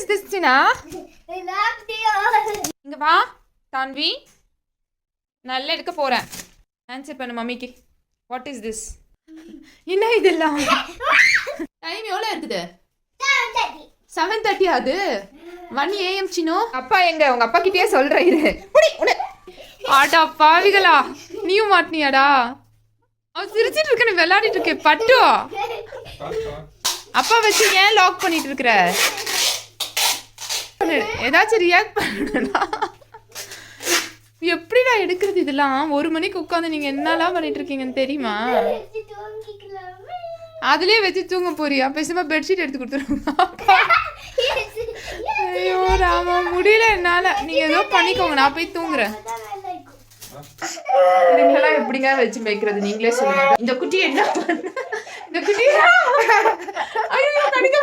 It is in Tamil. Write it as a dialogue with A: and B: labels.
A: Is this சினா? இங்க வா தான்வி, நல்லா எடுக்க போறேன். ஆன்சர் பண்ணு மம்மிக்கு. What is this? என்ன இதெல்லாம்? டைம் எவ்வளோ இருக்குது? 7:30 அது 1 AM சினோ. அப்பா எங்க? உங்க அப்பா கிட்டே சொல்றேன் இரு. ஆடா பாவிகளா, நீயும் மாட்டினியாடா? அவன் சிரிச்சிட்டு இருக்க, நீ விளையாடிட்டு இருக்க பட்டு. அப்பா வச்சு ஏன் லாக் பண்ணிட்டு இருக்கிற? ஏதாச்சும் ரியாக்ட் பண்ணா எப்படிடா எடுக்கிறது இதெல்லாம்? 1 மணிக்கு உட்காந்து நீங்க என்னெல்லாம் பண்ணிட்டு இருக்கீங்கன்னு தெரியுமா? அதுலயே வச்சு தூங்க போறியா? பேசாம பெட்ஷீட் எடுத்து கொடுத்துருங்க. ஐயோ ராமா, முடியல என்னால. நீங்க ஏதோ பண்ணிக்கோங்க, நான் போய் தூங்குறேன். இதுங்கெல்லாம் எப்படிங்க வச்சு மேய்க்கிறது நீங்களே சொல்லுங்க. இந்த குட்டி என்ன பண்ண? இந்த குட்டி ஐயோ கடிக்க